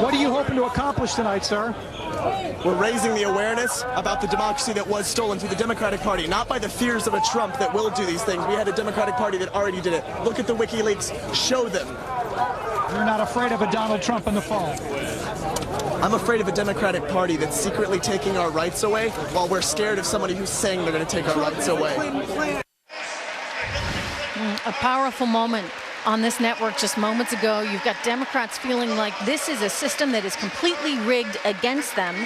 What are you hoping to accomplish tonight, sir? We're raising the awareness about the democracy that was stolen through the Democratic Party, not by the fears of a Trump that will do these things. We had a Democratic Party that already did it. Look at the WikiLeaks. Show them. You're not afraid of a Donald Trump in the fall? I'm afraid of a Democratic Party that's secretly taking our rights away while we're scared of somebody who's saying they're going to take our rights away. A powerful moment on this network just moments ago. You've got Democrats feeling like this is a system that is completely rigged against them.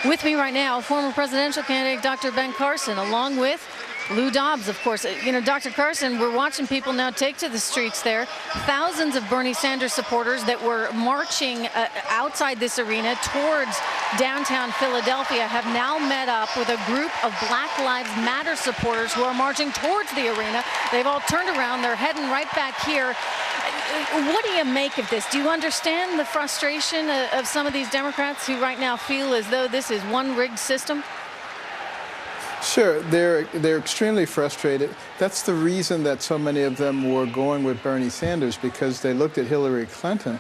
With me right now, former presidential candidate Dr. Ben Carson, along with Lou Dobbs, of course. You know, Dr. Carson, we're watching people now take to the streets there. Thousands of Bernie Sanders supporters that were marching outside this arena towards downtown Philadelphia have now met up with a group of Black Lives Matter supporters who are marching towards the arena. They've all turned around. They're heading right back here. What do you make of this? Do you understand the frustration of some of these Democrats who right now feel as though this is one rigged system? Sure, they're extremely frustrated. That's the reason that so many of them were going with Bernie Sanders, because they looked at Hillary Clinton,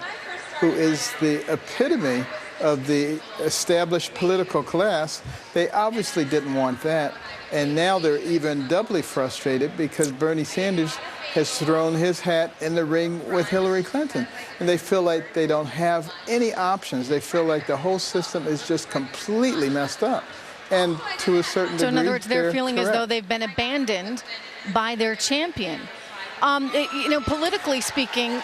who is the epitome of the established political class. They obviously didn't want that, and now they're even doubly frustrated because Bernie Sanders has thrown his hat in the ring with Hillary Clinton, and they feel like they don't have any options. They feel like the whole system is just completely messed up. And to a certain degree, so in other words, they're feeling correct. as though they've been abandoned by their champion. You know, politically speaking,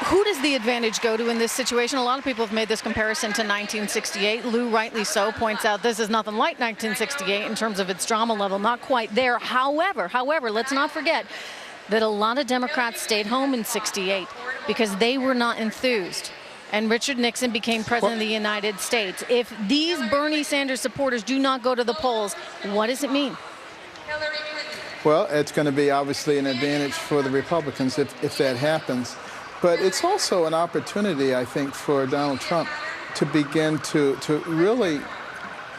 who does the advantage go to in this situation? A lot of people have made this comparison to 1968. Lou, rightly so, points out this is nothing like 1968 in terms of its drama level, not quite there. However, let's not forget that a lot of Democrats stayed home in '68 because they were not enthused. And Richard Nixon became president of the United States. If these Bernie Sanders supporters do not go to the polls, what does it mean? Well, it's going to be obviously an advantage for the Republicans if that happens. But it's also an opportunity, I think, for Donald Trump to begin to really,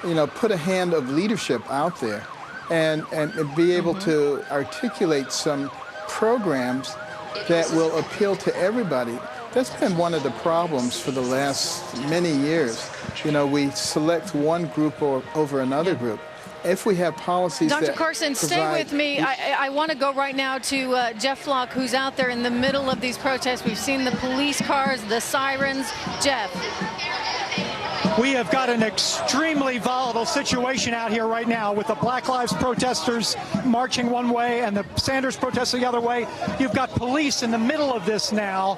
you know, put a hand of leadership out there and be able to articulate some programs that will appeal to everybody. That's been one of the problems for the last many years. You know, we select one group over another group. If we have policies Dr. that Carson, stay with me. I want to go right now to Jeff Flock, who's out there in the middle of these protests. We've seen the police cars, the sirens. Jeff. We have got an extremely volatile situation out here right now with the Black Lives protesters marching one way and the Sanders protesters the other way. You've got police in the middle of this now,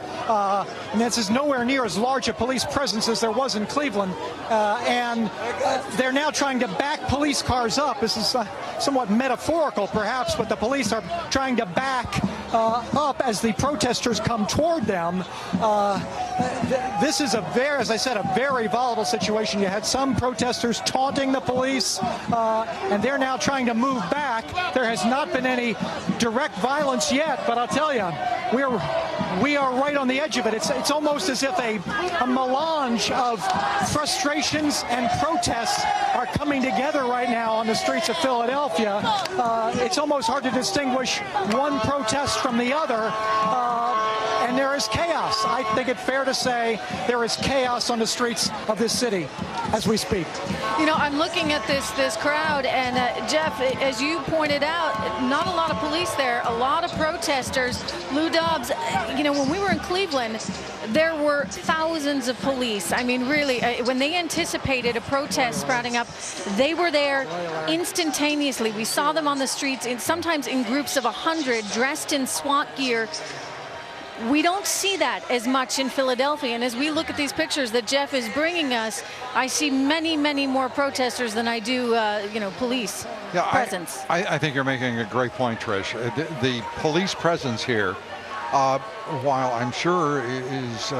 and this is nowhere near as large a police presence as there was in Cleveland. And they're now trying to back police cars up. This is somewhat metaphorical, perhaps, but the police are trying to back up as the protesters come toward them. This is as I said, a very volatile situation. You had some protesters taunting the police, and they're now trying to move back. There has not been any direct violence yet, but I'll tell you, we are right on the edge of it. It's almost as if a melange of frustrations and protests are coming together right now on the streets of Philadelphia. It's almost hard to distinguish one protest from the other. And there is chaos. I think it's fair to say there is chaos on the streets of this city as we speak. You know, I'm looking at this crowd, and Jeff, as you pointed out, not a lot of police there, a lot of protesters. Lou Dobbs, you know, when we were in Cleveland, there were thousands of police. I mean, really, when they anticipated a protest sprouting up, they were there instantaneously. We saw them on the streets, sometimes in groups of 100, dressed in SWAT gear. We don't see that as much in Philadelphia, and as we look at these pictures that Jeff is bringing us, I see many, many more protesters than I do, you know, police presence. I think you're making a great point, Trish. The police presence here, while I'm sure is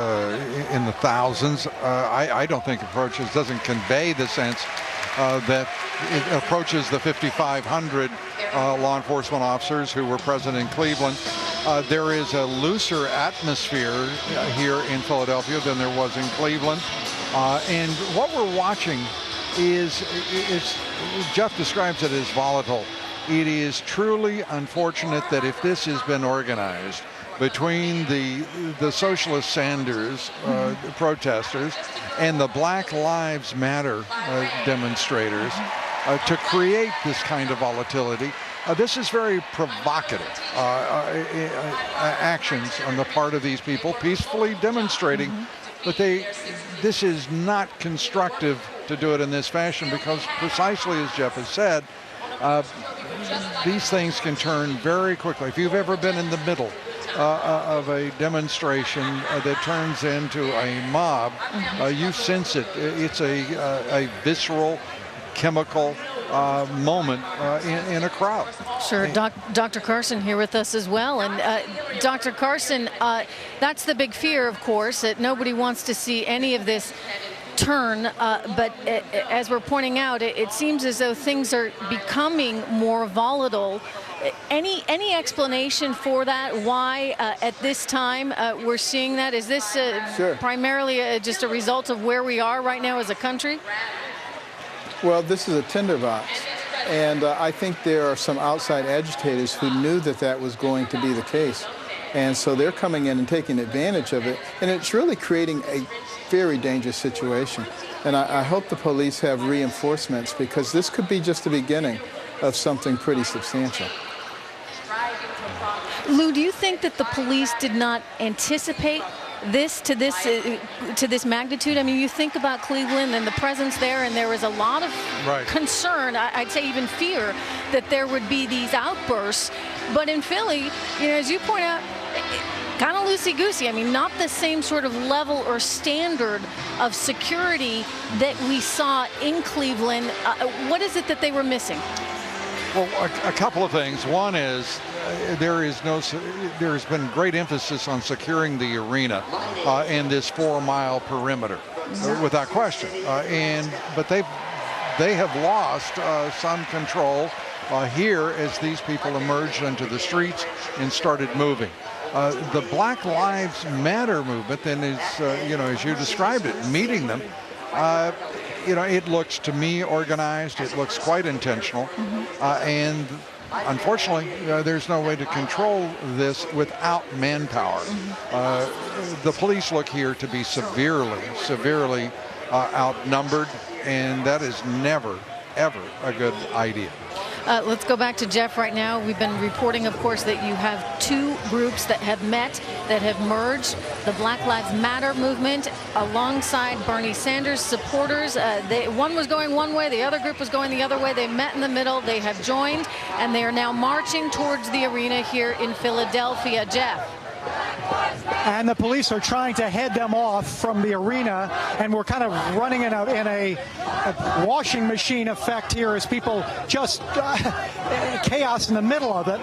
in the thousands, I don't think doesn't convey the sense that it approaches the 5,500 law enforcement officers who were present in Cleveland. There is a looser atmosphere here in Philadelphia than there was in Cleveland. And what we're watching is, Jeff describes it as volatile. It is truly unfortunate that if this has been organized, between the Socialist Sanders protesters and the Black Lives Matter demonstrators to create this kind of volatility. This is very provocative actions on the part of these people, peacefully demonstrating, but this is not constructive to do it in this fashion, because precisely as Jeff has said, these things can turn very quickly. If you've ever been in the middle of a demonstration that turns into a mob, you sense it. It's a visceral, chemical moment in a crowd. Sure. Dr. Carson here with us as well. And Dr. Carson, that's the big fear, of course, that nobody wants to see any of this turn, but as we're pointing out, it seems as though things are becoming more volatile. Any explanation for that? Why at this time we're seeing that? Is this Sure. primarily just a result of where we are right now as a country? Well, this is a tinderbox, and I think there are some outside agitators who knew that that was going to be the case, and so they're coming in and taking advantage of it, and it's really creating a very dangerous situation. And I hope the police have reinforcements, because this could be just the beginning of something pretty substantial. Lou, do you think that the police did not anticipate this to this magnitude? I mean, you think about Cleveland and the presence there, and there was a lot of concern, I'd say even fear, that there would be these outbursts. But in Philly, you know, as you point out, kind of loosey-goosey. I mean, not the same sort of level or standard of security that we saw in Cleveland. What is it that they were missing? Well, a couple of things. One is there has been great emphasis on securing the arena in this 4-mile perimeter, without question. But they have lost some control here as these people emerged into the streets and started moving. The Black Lives Matter movement, then, is as you described it, meeting them. It looks to me organized. It looks quite intentional, and unfortunately, there's no way to control this without manpower. The police look here to be severely outnumbered, and that is never, ever a good idea. Let's go back to Jeff right now. We've been reporting, of course, that you have two groups that have met, that have merged. The Black Lives Matter movement alongside Bernie Sanders supporters. One was going one way, the other group was going the other way. They met in the middle. They have joined, and they are now marching towards the arena here in Philadelphia. Jeff. And the police are trying to head them off from the arena, and we're kind of running in a washing machine effect here as people just chaos in the middle of it.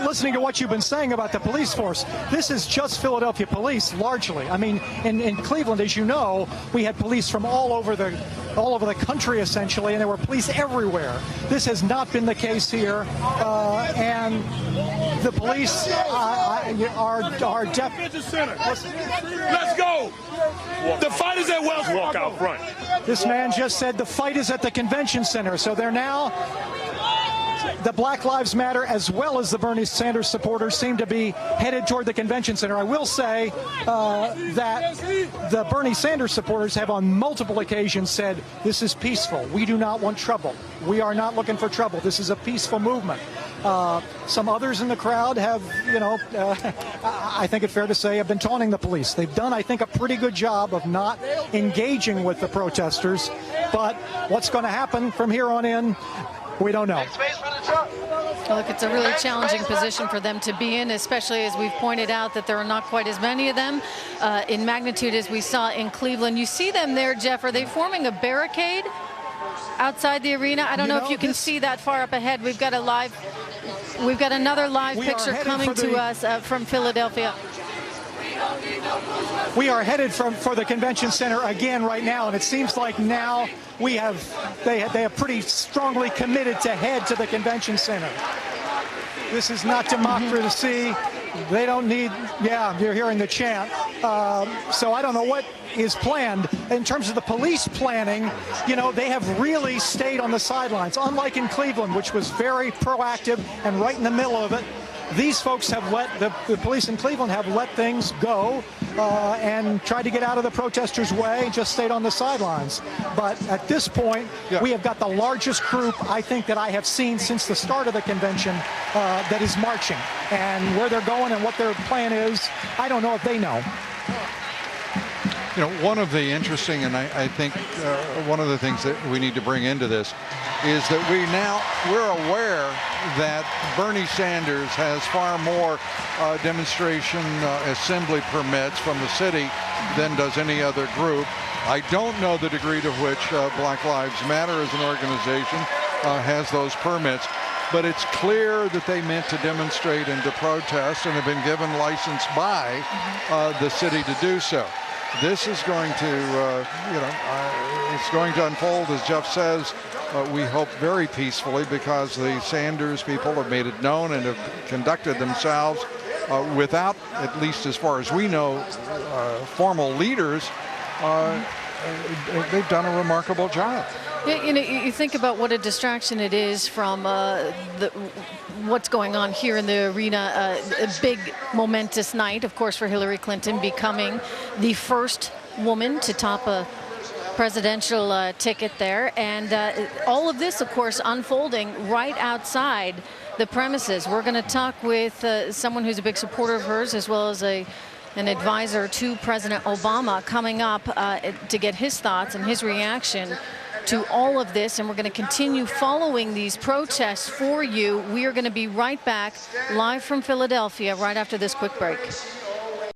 Listening to what you've been saying about the police force, this is just Philadelphia police largely. I mean, in Cleveland, as you know, we had police from all over the country essentially, and there were police everywhere. This has not been the case here, and the police are definitely. Let's go. The fight is at Wells. Walk out front. This man just said the fight is at the convention center. So they're now, the Black Lives Matter as well as the Bernie Sanders supporters seem to be headed toward the convention center. I will say that the Bernie Sanders supporters have on multiple occasions said this is peaceful. We do not want trouble. We are not looking for trouble. This is a peaceful movement. Some others in the crowd have, I think it's fair to say, have been taunting the police. They've done, I think, a pretty good job of not engaging with the protesters. But what's going to happen from here on in, we don't know. Look, it's a really challenging position for them to be in, especially as we've pointed out that there are not quite as many of them in magnitude as we saw in Cleveland. You see them there, Jeff. Are they forming a barricade outside the arena? I don't know if you can see that far up ahead. We've got another live picture coming to us from Philadelphia. We are headed for the convention center again right now, and it seems like now they have pretty strongly committed to head to the convention center. This is not democracy. They don't need, you're hearing the chant. So I don't know what is planned. In terms of the police planning, they have really stayed on the sidelines, unlike in Cleveland, which was very proactive and right in the middle of it. These folks have let, the police in Cleveland have let things go and tried to get out of the protesters' way, just stayed on the sidelines. But at this point, we have got the largest group, I think, that I have seen since the start of the convention that is marching. And where they're going and what their plan is, I don't know if they know. You know, one of the interesting, and I think one of the things that we need to bring into this is that we're aware that Bernie Sanders has far more demonstration assembly permits from the city than does any other group. I don't know the degree to which Black Lives Matter as an organization has those permits, but it's clear that they meant to demonstrate and to protest and have been given license by the city to do so. This is going to, it's going to unfold, as Jeff says, we hope very peacefully, because the Sanders people have made it known and have conducted themselves without, at least as far as we know, formal leaders. They've done a remarkable job. You know, you think about what a distraction it is from what's going on here in the arena. A big momentous night, of course, for Hillary Clinton, becoming the first woman to top a presidential ticket there. And all of this, of course, unfolding right outside the premises. We're going to talk with someone who's a big supporter of hers, as well as an advisor to President Obama, coming up to get his thoughts and his reaction to all of this. And we're going to continue following these protests for you. We are going to be right back live from Philadelphia right after this quick break.